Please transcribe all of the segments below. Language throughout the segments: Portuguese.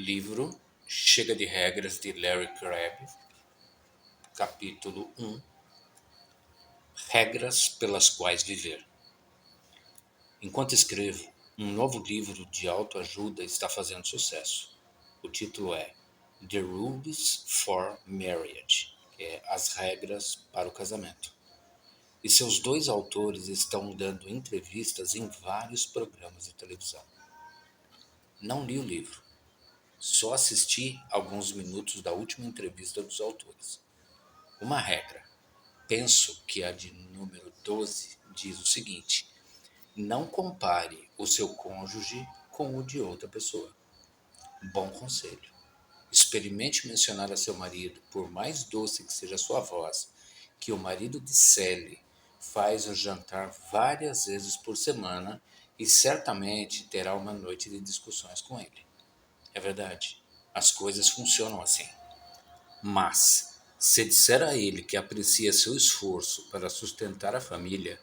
Livro Chega de Regras, de Larry Crabb, capítulo 1. Regras pelas quais viver. Enquanto escrevo, um novo livro de autoajuda está fazendo sucesso. O título é The Rules for Marriage, que é As Regras para o Casamento. E seus dois autores estão dando entrevistas em vários programas de televisão. Não li o livro, só assisti alguns minutos da última entrevista dos autores. Uma regra. Penso que a de número 12 diz o seguinte: não compare o seu cônjuge com o de outra pessoa. Bom conselho. Experimente mencionar a seu marido, por mais doce que seja a sua voz, que o marido de Sally faz o jantar várias vezes por semana e certamente terá uma noite de discussões com ele. É verdade, as coisas funcionam assim. Mas, se disser a ele que aprecia seu esforço para sustentar a família,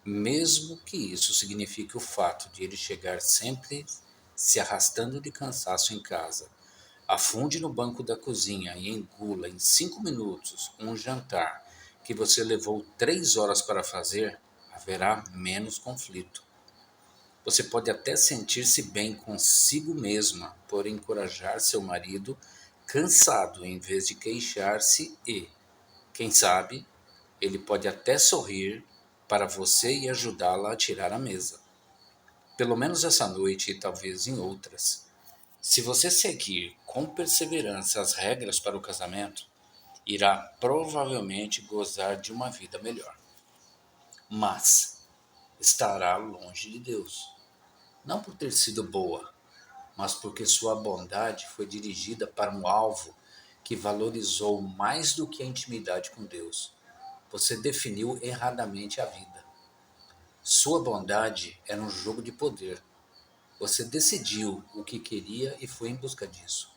mesmo que isso signifique o fato de ele chegar sempre se arrastando de cansaço em casa, afunde no banco da cozinha e engula em 5 minutos um jantar que você levou 3 horas para fazer, haverá menos conflito. Você pode até sentir-se bem consigo mesma por encorajar seu marido cansado em vez de queixar-se e, quem sabe, ele pode até sorrir para você e ajudá-la a tirar a mesa. Pelo menos essa noite e talvez em outras. Se você seguir com perseverança as regras para o casamento, irá provavelmente gozar de uma vida melhor. Mas estará longe de Deus. Não por ter sido boa, mas porque sua bondade foi dirigida para um alvo que valorizou mais do que a intimidade com Deus. Você definiu erradamente a vida. Sua bondade era um jogo de poder. Você decidiu o que queria e foi em busca disso.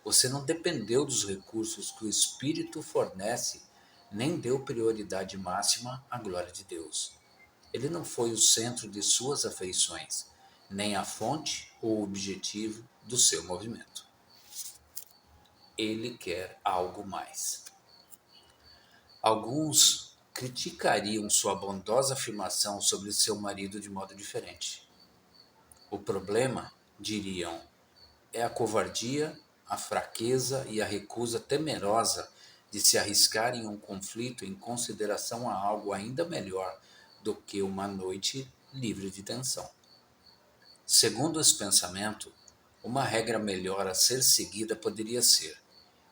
Você não dependeu dos recursos que o Espírito fornece, nem deu prioridade máxima à glória de Deus. Ele não foi o centro de suas afeições, nem a fonte ou o objetivo do seu movimento. Ele quer algo mais. Alguns criticariam sua bondosa afirmação sobre seu marido de modo diferente. O problema, diriam, é a covardia, a fraqueza e a recusa temerosa de se arriscar em um conflito em consideração a algo ainda melhor do que uma noite livre de tensão. Segundo esse pensamento, uma regra melhor a ser seguida poderia ser: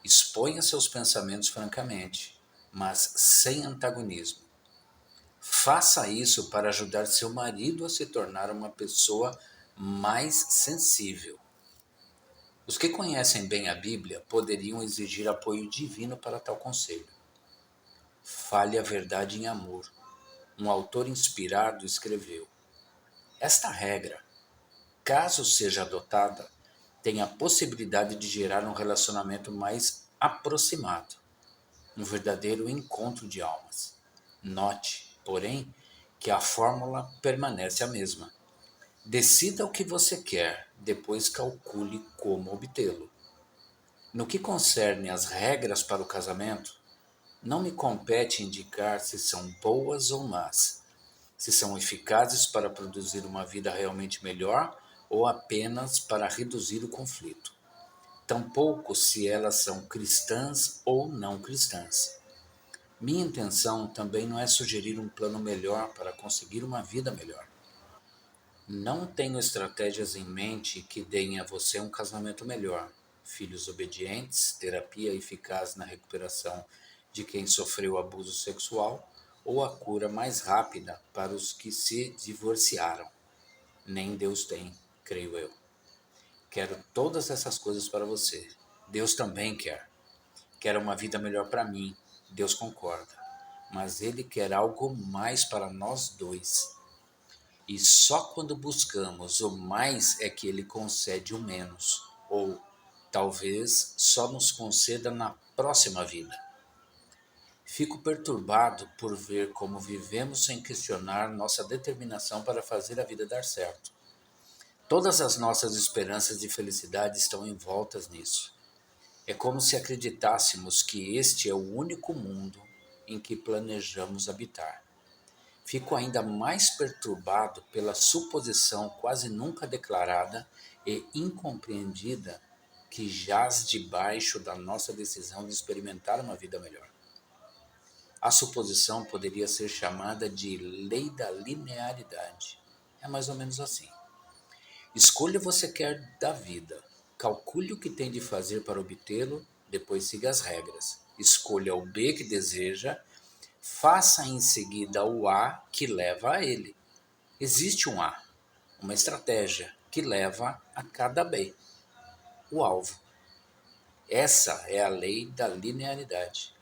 exponha seus pensamentos francamente, mas sem antagonismo. Faça isso para ajudar seu marido a se tornar uma pessoa mais sensível. Os que conhecem bem a Bíblia poderiam exigir apoio divino para tal conselho. Fale a verdade em amor. Um autor inspirado escreveu: esta regra, caso seja adotada, tem a possibilidade de gerar um relacionamento mais aproximado, um verdadeiro encontro de almas. Note, porém, que a fórmula permanece a mesma. Decida o que você quer, depois calcule como obtê-lo. No que concerne às regras para o casamento, não me compete indicar se são boas ou más, se são eficazes para produzir uma vida realmente melhor ou apenas para reduzir o conflito. Tampouco se elas são cristãs ou não cristãs. Minha intenção também não é sugerir um plano melhor para conseguir uma vida melhor. Não tenho estratégias em mente que deem a você um casamento melhor, filhos obedientes, terapia eficaz na recuperação de quem sofreu abuso sexual ou a cura mais rápida para os que se divorciaram. Nem Deus tem, creio eu. Quero todas essas coisas para você. Deus também quer. Quer uma vida melhor para mim. Deus concorda. Mas Ele quer algo mais para nós dois. E só quando buscamos o mais é que Ele concede o menos. Ou, talvez, só nos conceda na próxima vida. Fico perturbado por ver como vivemos sem questionar nossa determinação para fazer a vida dar certo. Todas as nossas esperanças de felicidade estão envoltas nisso. É como se acreditássemos que este é o único mundo em que planejamos habitar. Fico ainda mais perturbado pela suposição quase nunca declarada e incompreendida que jaz debaixo da nossa decisão de experimentar uma vida melhor. A suposição poderia ser chamada de lei da linearidade. É mais ou menos assim. Escolha o que você quer da vida. Calcule o que tem de fazer para obtê-lo, depois siga as regras. Escolha o B que deseja, faça em seguida o A que leva a ele. Existe um A, uma estratégia que leva a cada B, o alvo. Essa é a lei da linearidade.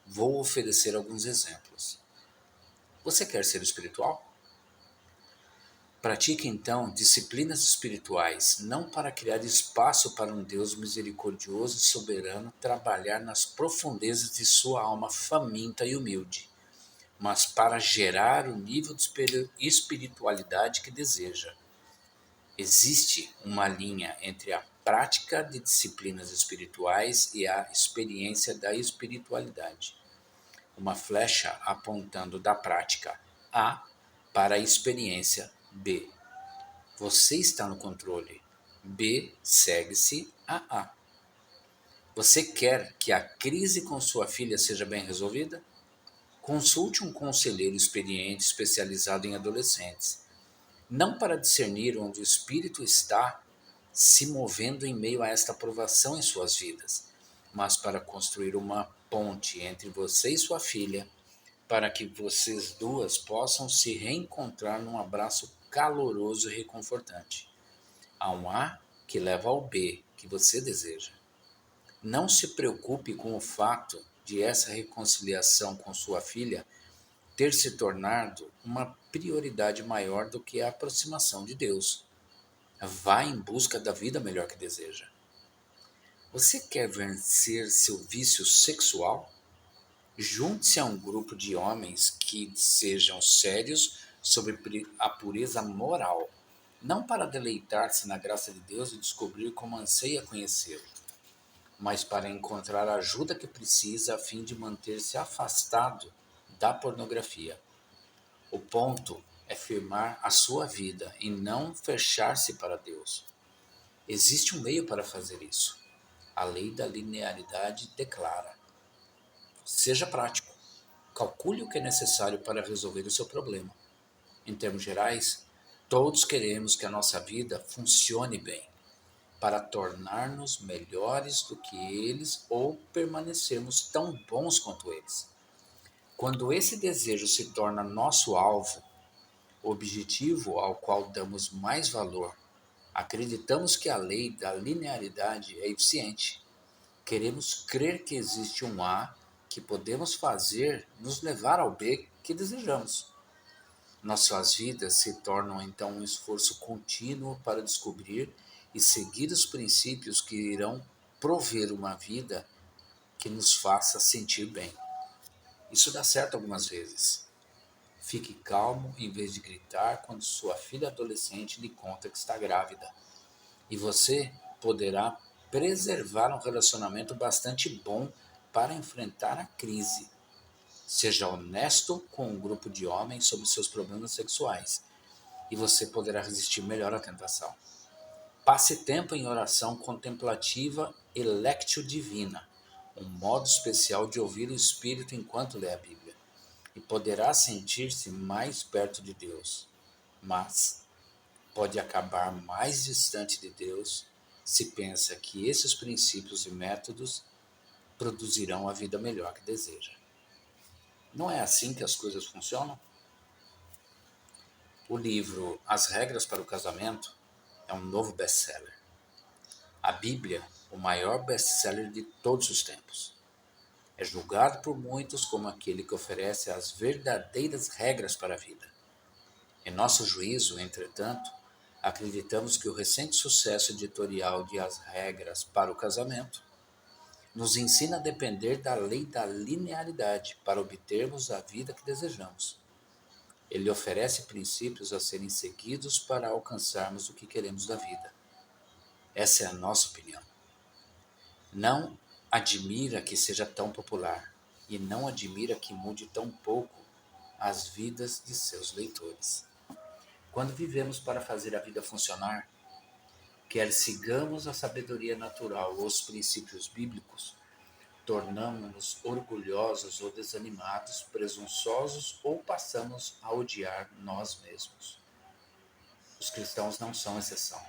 Vou oferecer alguns exemplos. Você quer ser espiritual? Pratique então disciplinas espirituais, não para criar espaço para um Deus misericordioso e soberano trabalhar nas profundezas de sua alma faminta e humilde, mas para gerar o nível de espiritualidade que deseja. Existe uma linha entre a prática de disciplinas espirituais e a experiência da espiritualidade. Uma flecha apontando da prática A para a experiência B. Você está no controle. B segue-se a A. Você quer que a crise com sua filha seja bem resolvida? Consulte um conselheiro experiente especializado em adolescentes, não para discernir onde o espírito está se movendo em meio a esta provação em suas vidas, mas para construir uma ponte entre você e sua filha, para que vocês duas possam se reencontrar num abraço caloroso e reconfortante. Há um A que leva ao B que você deseja. Não se preocupe com o fato de essa reconciliação com sua filha ter se tornado uma prioridade maior do que a aproximação de Deus. Vá em busca da vida melhor que deseja. Você quer vencer seu vício sexual? Junte-se a um grupo de homens que sejam sérios sobre a pureza moral, não para deleitar-se na graça de Deus e descobrir como anseia conhecê-lo, mas para encontrar a ajuda que precisa a fim de manter-se afastado da pornografia. O ponto é firmar a sua vida e não fechar-se para Deus. Existe um meio para fazer isso. A lei da linearidade declara: seja prático. Calcule o que é necessário para resolver o seu problema. Em termos gerais, todos queremos que a nossa vida funcione bem, para tornar-nos melhores do que eles ou permanecermos tão bons quanto eles. Quando esse desejo se torna nosso alvo, o objetivo ao qual damos mais valor, acreditamos que a lei da linearidade é eficiente. Queremos crer que existe um A que podemos fazer nos levar ao B que desejamos. Nossas vidas se tornam então um esforço contínuo para descobrir e seguir os princípios que irão prover uma vida que nos faça sentir bem. Isso dá certo algumas vezes. Fique calmo em vez de gritar quando sua filha adolescente lhe conta que está grávida. E você poderá preservar um relacionamento bastante bom para enfrentar a crise. Seja honesto com um grupo de homens sobre seus problemas sexuais e você poderá resistir melhor à tentação. Passe tempo em oração contemplativa e lectio divina, um modo especial de ouvir o Espírito enquanto lê a Bíblia, e poderá sentir-se mais perto de Deus, mas pode acabar mais distante de Deus se pensa que esses princípios e métodos produzirão a vida melhor que deseja. Não é assim que as coisas funcionam? O livro As Regras para o Casamento é um novo best-seller. A Bíblia, o maior best-seller de todos os tempos. É julgado por muitos como aquele que oferece as verdadeiras regras para a vida. Em nosso juízo, entretanto, acreditamos que o recente sucesso editorial de As Regras para o Casamento nos ensina a depender da lei da linearidade para obtermos a vida que desejamos. Ele oferece princípios a serem seguidos para alcançarmos o que queremos da vida. Essa é a nossa opinião. Não admira que seja tão popular e não admira que mude tão pouco as vidas de seus leitores. Quando vivemos para fazer a vida funcionar, quer sigamos a sabedoria natural ou os princípios bíblicos, tornamos-nos orgulhosos ou desanimados, presunçosos ou passamos a odiar nós mesmos. Os cristãos não são exceção.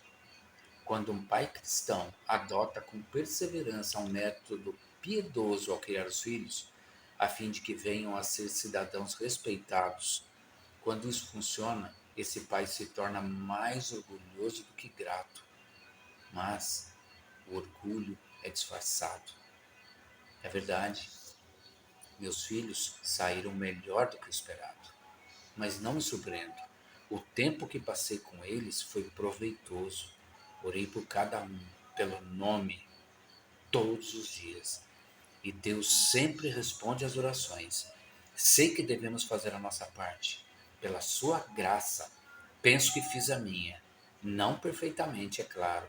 Quando um pai cristão adota com perseverança um método piedoso ao criar os filhos, a fim de que venham a ser cidadãos respeitados, quando isso funciona, esse pai se torna mais orgulhoso do que grato. Mas o orgulho é disfarçado. É verdade, meus filhos saíram melhor do que o esperado. Mas não me surpreendo. O tempo que passei com eles foi proveitoso. Orei por cada um, pelo nome, todos os dias. E Deus sempre responde às orações. Sei que devemos fazer a nossa parte. Pela sua graça, penso que fiz a minha. Não perfeitamente, é claro,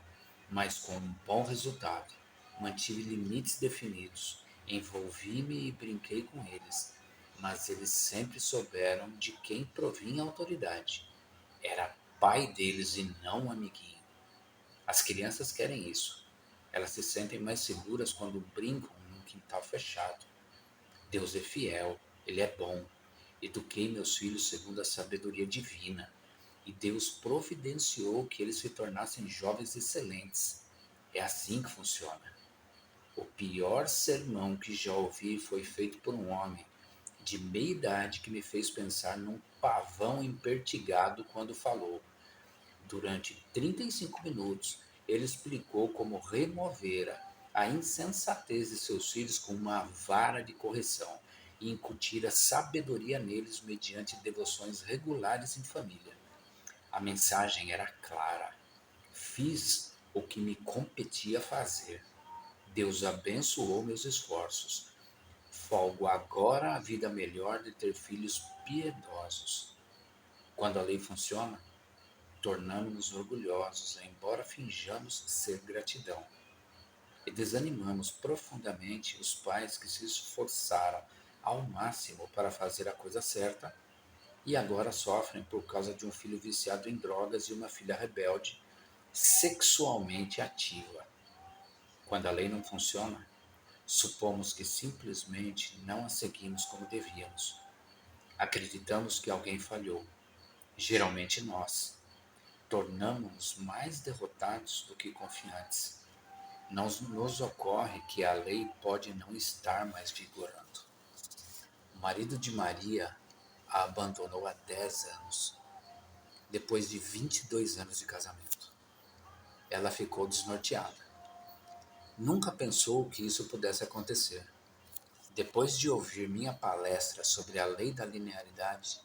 mas com um bom resultado. Mantive limites definidos. Envolvi-me e brinquei com eles. Mas eles sempre souberam de quem provinha a autoridade. Era pai deles e não um amiguinho. As crianças querem isso. Elas se sentem mais seguras quando brincam num quintal fechado. Deus é fiel, Ele é bom. Eduquei meus filhos segundo a sabedoria divina. E Deus providenciou que eles se tornassem jovens excelentes. É assim que funciona. O pior sermão que já ouvi foi feito por um homem de meia idade que me fez pensar num pavão empertigado quando falou. Durante 35 minutos, ele explicou como removera a insensatez de seus filhos com uma vara de correção e incutira sabedoria neles mediante devoções regulares em família. A mensagem era clara. Fiz o que me competia fazer. Deus abençoou meus esforços. Folgo agora a vida melhor de ter filhos piedosos. Quando a lei funciona, tornamos-nos orgulhosos, embora finjamos ser gratidão. E desanimamos profundamente os pais que se esforçaram ao máximo para fazer a coisa certa e agora sofrem por causa de um filho viciado em drogas e uma filha rebelde, sexualmente ativa. Quando a lei não funciona, supomos que simplesmente não a seguimos como devíamos. Acreditamos que alguém falhou, geralmente nós. Tornamos-nos mais derrotados do que confiantes. Não nos ocorre que a lei pode não estar mais vigorando. O marido de Maria a abandonou há 10 anos, depois de 22 anos de casamento. Ela ficou desnorteada. Nunca pensou que isso pudesse acontecer. Depois de ouvir minha palestra sobre a lei da linearidade,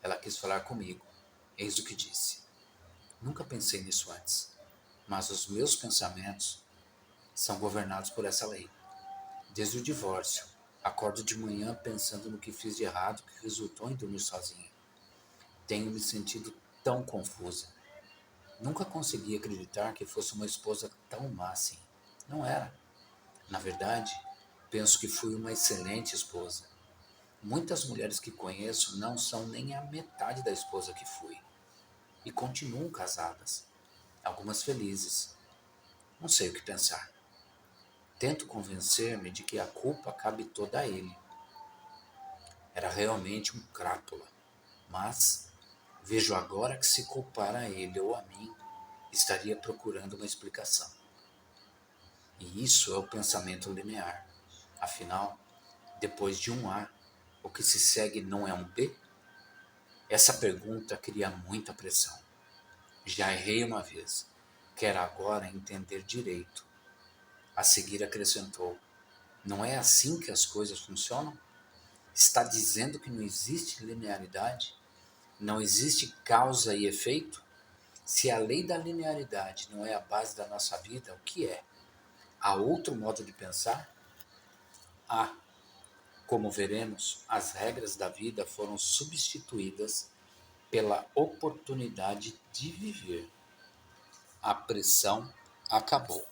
ela quis falar comigo. Eis o que disse. Nunca pensei nisso antes, mas os meus pensamentos são governados por essa lei. Desde o divórcio, acordo de manhã pensando no que fiz de errado que resultou em dormir sozinha. Tenho me sentido tão confusa. Nunca consegui acreditar que fosse uma esposa tão má assim. Não era. Na verdade, penso que fui uma excelente esposa. Muitas mulheres que conheço não são nem a metade da esposa que fui. E continuam casadas. Algumas felizes. Não sei o que pensar. Tento convencer-me de que a culpa cabe toda a ele. Era realmente um crápula. Mas vejo agora que se culpar a ele ou a mim, estaria procurando uma explicação. E isso é o pensamento linear. Afinal, depois de um A, o que se segue não é um B? Essa pergunta cria muita pressão. Já errei uma vez. Quero agora entender direito. A seguir acrescentou: não é assim que as coisas funcionam? Está dizendo que não existe linearidade? Não existe causa e efeito? Se a lei da linearidade não é a base da nossa vida, o que é? Há outro modo de pensar? Há. Como veremos, as regras da vida foram substituídas pela oportunidade de viver. A pressão acabou.